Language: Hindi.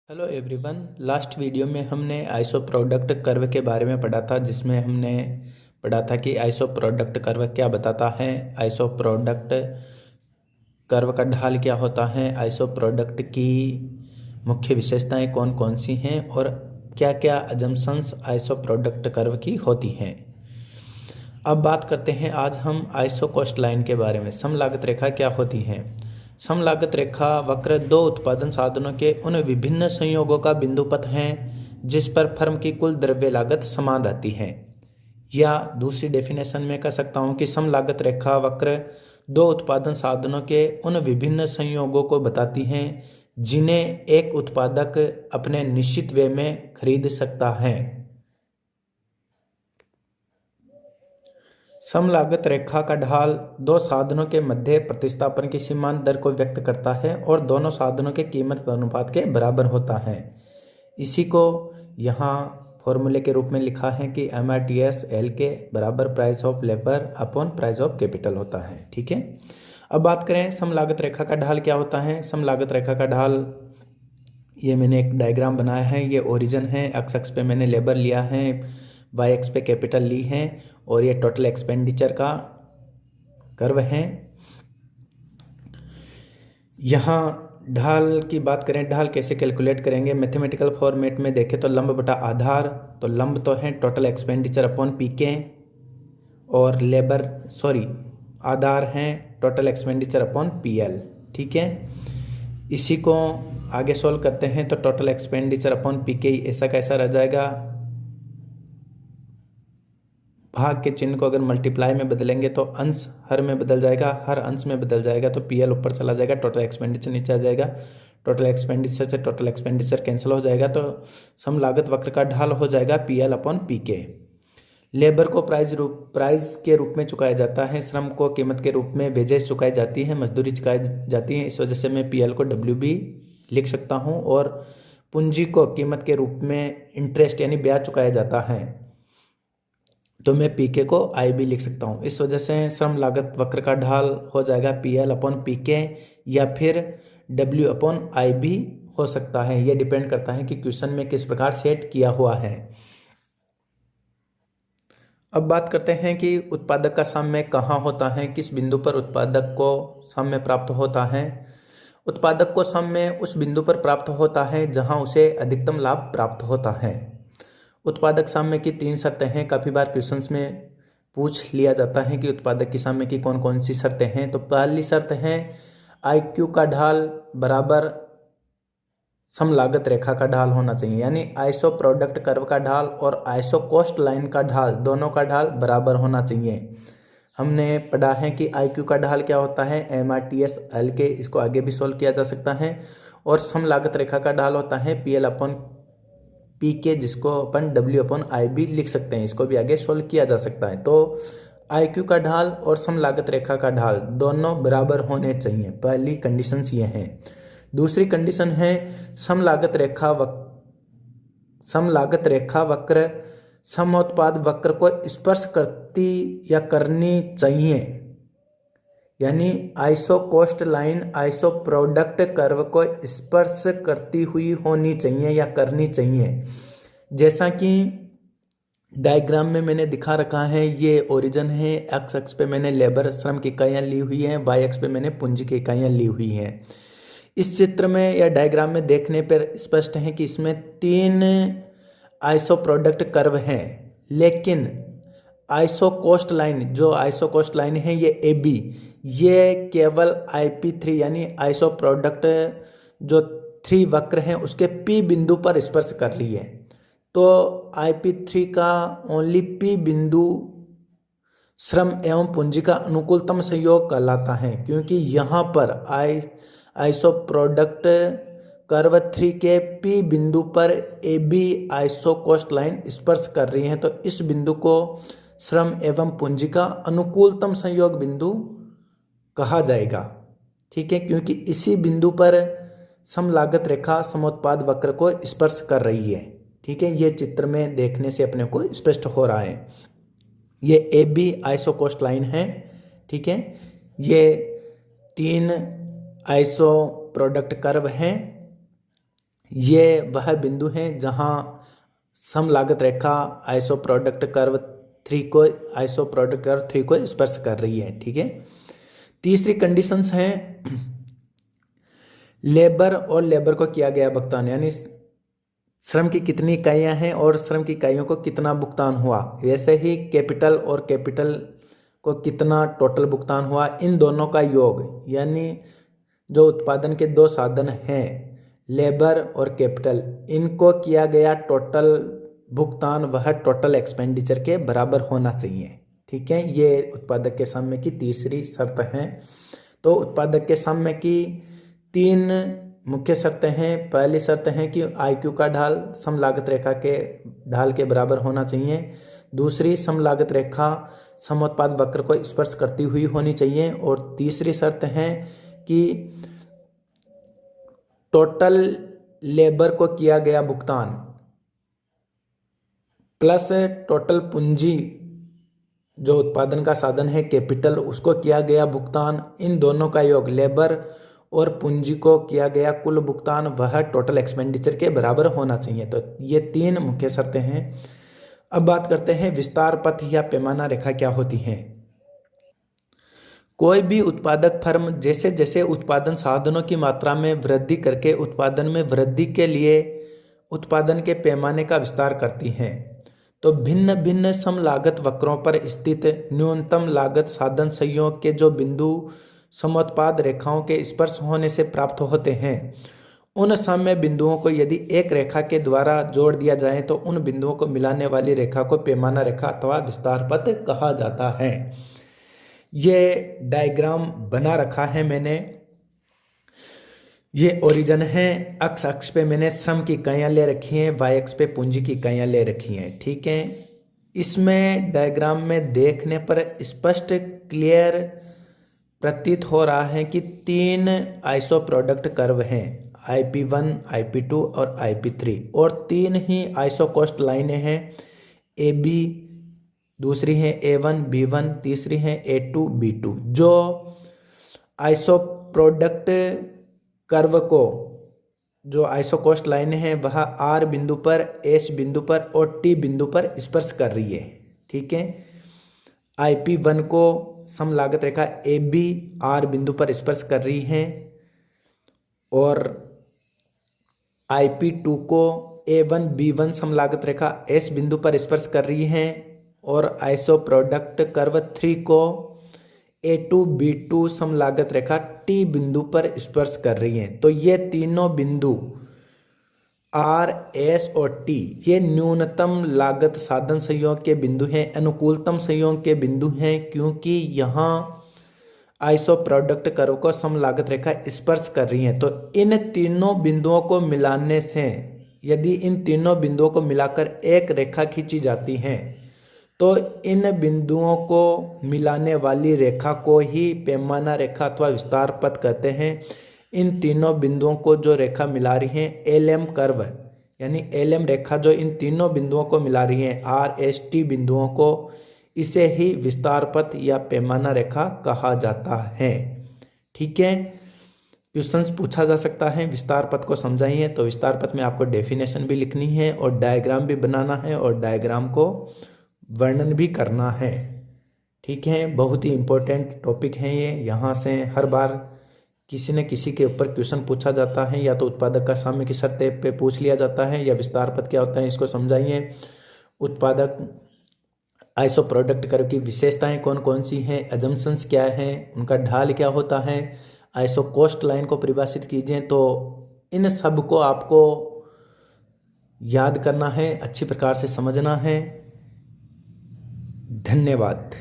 Hello everyone. लास्ट वीडियो में हमने आइसो प्रोडक्ट कर्व के बारे में पढ़ा था, जिसमें हमने पढ़ा था कि आइसो प्रोडक्ट कर्व क्या बताता है, आइसो प्रोडक्ट कर्व का ढाल क्या होता है, आइसो प्रोडक्ट की मुख्य विशेषताएं कौन कौन सी हैं और क्या क्या अजम्पशंस आइसो प्रोडक्ट कर्व की होती हैं। अब बात करते हैं आज हम आइसो कोस्ट लाइन के बारे में। समलागत रेखा क्या होती है? समलागत रेखा वक्र दो उत्पादन साधनों के उन विभिन्न संयोगों का बिंदुपथ है जिस पर फर्म की कुल द्रव्य लागत समान रहती है। या दूसरी डेफिनेशन में कह सकता हूँ कि समलागत रेखा वक्र दो उत्पादन साधनों के उन विभिन्न संयोगों को बताती हैं जिन्हें एक उत्पादक अपने निश्चित व्यय में खरीद सकता है। समलागत रेखा का ढाल दो साधनों के मध्य प्रतिस्थापन की सीमांत दर को व्यक्त करता है और दोनों साधनों के कीमत अनुपात के बराबर होता है। इसी को यहाँ फॉर्मूले के रूप में लिखा है कि MRTS L के बराबर price of labour upon price of capital होता है। ठीक है, अब बात करें समलागत रेखा का ढाल क्या होता है। समलागत रेखा का ढाल, ये मैंने एक डायग्राम बनाया है। ये ओरिजिन है, एक्स अक्ष पे मैंने लेबर लिया है, वाई एक्स पे कैपिटल ली है और ये टोटल एक्सपेंडिचर का कर्व है। यहाँ ढाल की बात करें, ढाल कैसे कैलकुलेट करेंगे? मैथमेटिकल फॉर्मेट में देखें तो लंब बटा आधार, तो लंब तो है टोटल एक्सपेंडिचर अपॉन पीके और आधार है टोटल एक्सपेंडिचर अपॉन पीएल। ठीक है, इसी को आगे सोल्व करते हैं तो टोटल एक्सपेंडिचर अपॉन पीके ऐसा कैसा रह जाएगा। भाग के चिन्ह को अगर मल्टीप्लाई में बदलेंगे तो अंश हर में बदल जाएगा, हर अंश में बदल जाएगा तो पीएल ऊपर चला जाएगा, टोटल एक्सपेंडिचर नीचे आ जाएगा। टोटल एक्सपेंडिचर से टोटल एक्सपेंडिचर कैंसिल हो जाएगा तो समलागत वक्र का ढाल हो जाएगा पीएल अपॉन पीके। लेबर को प्राइस के रूप में चुकाया जाता है, श्रम को कीमत के रूप में वेजेस चुकाई जाती है, मजदूरी चुकाई जाती है। इस वजह से मैं पीएल को डब्ल्यू भी लिख सकता हूँ और पूंजी को कीमत के रूप में इंटरेस्ट यानी ब्याज चुकाया जाता है, तो मैं पीके को आई भी लिख सकता हूँ। इस वजह से श्रम लागत वक्र का ढाल हो जाएगा पीएल अपॉन पीके या फिर डब्ल्यू अपॉन आई भी हो सकता है। यह डिपेंड करता है कि क्वेश्चन में किस प्रकार सेट किया हुआ है। अब बात करते हैं कि उत्पादक का साम्य कहाँ होता है, किस बिंदु पर उत्पादक को साम्य प्राप्त होता है। उत्पादक को साम्य उस बिंदु पर प्राप्त होता है जहां उसे अधिकतम लाभ प्राप्त होता है। उत्पादक साम्य की 3 शर्तें हैं। काफ़ी बार क्वेश्चंस में पूछ लिया जाता है कि उत्पादक की साम्य की कौन कौन सी शर्तें हैं। तो पहली शर्त है IQ का ढाल बराबर समलागत रेखा का ढाल होना चाहिए, यानी आइसो प्रोडक्ट कर्व का ढाल और आइसो कोस्ट लाइन का ढाल, दोनों का ढाल बराबर होना चाहिए। हमने पढ़ा है कि IQ का ढाल क्या होता है, MRTS L के, इसको आगे भी सोल्व किया जा सकता है। और समलागत रेखा का ढाल होता है PL अपॉन PK, जिसको अपन W अपॉन I भी लिख सकते हैं, इसको भी आगे सोल्व किया जा सकता है। तो IQ का ढाल और समलागत रेखा का ढाल दोनों बराबर होने चाहिए, पहली कंडीशंस ये हैं। दूसरी कंडीशन है समलागत रेखा वक्र समोत्पाद वक्र को स्पर्श करती या करनी चाहिए, यानी isocost line isoproduct curve को स्पर्श करती हुई होनी चाहिए या करनी चाहिए। जैसा कि डायग्राम में मैंने दिखा रखा है, ये ओरिजिन है, एक्स अक्ष पे मैंने लेबर श्रम की इकाइयाँ ली हुई हैं, वाई अक्ष पे मैंने पूंजी की इकाइयाँ ली हुई हैं। इस चित्र में या डायग्राम में देखने पर स्पष्ट है कि इसमें 3 आइसो प्रोडक्ट कर्व हैं, लेकिन आइसो कोस्ट लाइन है ये AB, ये केवल IP3 यानी आइसो प्रोडक्ट जो 3 वक्र हैं उसके P बिंदु पर स्पर्श कर रही है। तो IP3 का ओनली P बिंदु श्रम एवं पूंजी का अनुकूलतम संयोग कहलाता है, क्योंकि यहाँ पर आइसो प्रोडक्ट कर्व 3 के P बिंदु पर AB आइसो कोस्ट लाइन स्पर्श कर रही है, तो इस बिंदु को श्रम एवं पूंजी का अनुकूलतम संयोग बिंदु कहा जाएगा। ठीक है, क्योंकि इसी बिंदु पर समलागत रेखा समोत्पाद वक्र को स्पर्श कर रही है। ठीक है, ये चित्र में देखने से अपने को स्पष्ट हो रहा है। ये AB आइसो कोस्ट लाइन है। ठीक है, ये 3 आइसो प्रोडक्ट कर्व हैं। ये वह बिंदु हैं जहां सम लागत रेखा आइसो प्रोडक्ट कर्व 3 को स्पर्श कर रही है। ठीक है। तीसरी कंडीशंस हैं लेबर और लेबर को किया गया भुगतान, यानी श्रम की कितनी इकाइयां हैं और श्रम की इकाइयों को कितना भुगतान हुआ। वैसे ही कैपिटल और कैपिटल को कितना टोटल भुगतान हुआ, इन दोनों का योग, यानी जो उत्पादन के दो साधन हैं लेबर और कैपिटल, इनको किया गया टोटल भुगतान वह टोटल एक्सपेंडिचर के बराबर होना चाहिए। ठीक है। ये उत्पादक के साम्य की तीसरी शर्त है। तो उत्पादक के साम्य की 3 मुख्य शर्तें हैं। पहली शर्त है कि IQ का ढाल सम लागत रेखा के ढाल के बराबर होना चाहिए। दूसरी, सम लागत रेखा समोत्पाद वक्र को स्पर्श करती हुई होनी चाहिए। और तीसरी शर्त है कि टोटल लेबर को किया गया भुगतान प्लस टोटल पूंजी जो उत्पादन का साधन है कैपिटल, उसको किया गया भुगतान, इन दोनों का योग लेबर और पूंजी को किया गया कुल भुगतान वह टोटल एक्सपेंडिचर के बराबर होना चाहिए। तो ये 3 मुख्य शर्तें हैं। अब बात करते हैं विस्तार पथ या पैमाना रेखा क्या होती है। कोई भी उत्पादक फर्म जैसे जैसे उत्पादन साधनों की मात्रा में वृद्धि करके उत्पादन में वृद्धि के लिए उत्पादन के पैमाने का विस्तार करती है, तो भिन्न भिन्न सम लागत वक्रों पर स्थित न्यूनतम लागत साधन संयोग के जो बिंदु समोत्पाद रेखाओं के स्पर्श होने से प्राप्त होते हैं, उन साम्य बिंदुओं को यदि एक रेखा के द्वारा जोड़ दिया जाए तो उन बिंदुओं को मिलाने वाली रेखा को पैमाना रेखा अथवा विस्तार पथ कहा जाता है। ये डायग्राम बना रखा है मैंने। ये ओरिजिन है। एक्स अक्ष पे मैंने श्रम की इकाइयाँ ले रखी हैं, वाई अक्ष पे पूंजी की इकाइयाँ ले रखी हैं। ठीक है। इसमें डायग्राम में देखने पर स्पष्ट क्लियर प्रतीत हो रहा है कि 3 आइसो प्रोडक्ट कर्व हैं, IP1, IP2 और IP3, और 3 ही आइसो कोस्ट लाइनें हैं। AB, दूसरी है A1, B1, तीसरी है A2, B2। जो आइसो प्रोडक्ट कर्व को, जो आइसो कोस्ट लाइनें हैं, वह R बिंदु पर, S बिंदु पर और T बिंदु पर स्पर्श कर रही है। ठीक है। IP1 को सम लागत रेखा AB R बिंदु पर स्पर्श कर रही है और IP2 को A1 B1 सम लागत रेखा S बिंदु पर स्पर्श कर रही है और आइसो प्रोडक्ट कर्व 3 को A2 B2 सम लागत रेखा T बिंदु पर स्पर्श कर रही है। तो ये तीनों बिंदु R, S और T ये न्यूनतम लागत साधन संयोग के बिंदु हैं, अनुकूलतम संयोग के बिंदु हैं, क्योंकि यहाँ आइसो प्रोडक्ट कर्व को सम लागत रेखा स्पर्श कर रही है। तो इन तीनों बिंदुओं को मिलाने से, यदि इन तीनों बिंदुओं को मिलाकर एक रेखा खींची जाती है तो इन बिंदुओं को मिलाने वाली रेखा को ही पैमाना रेखा अथवा विस्तार पथ कहते हैं। इन तीनों बिंदुओं को जो रेखा मिला रही है LM कर्व, यानी LM रेखा जो इन तीनों बिंदुओं को मिला रही है R, S, T बिंदुओं को, इसे ही विस्तार पथ या पैमाना रेखा कहा जाता है। ठीक है। क्वेश्चंस पूछा जा सकता है विस्तार पथ को समझाइए, तो विस्तार पथ में आपको डेफिनेशन भी लिखनी है और डायग्राम भी बनाना है और डायग्राम को वर्णन भी करना है। ठीक है। बहुत ही इम्पोर्टेंट टॉपिक है ये। यहाँ से हर बार किसी न किसी के ऊपर क्वेश्चन पूछा जाता है, या तो उत्पादक का साम्य की शर्त पे पूछ लिया जाता है, या विस्तार पथ क्या होता है इसको समझाइए, उत्पादक आइसो प्रोडक्ट कर्व की विशेषताएं कौन कौन सी हैं, अजम्पशंस क्या हैं, उनका ढाल क्या होता है, आइसो कोस्ट लाइन को परिभाषित कीजिए। तो इन सब को आपको याद करना है, अच्छी प्रकार से समझना है। धन्यवाद।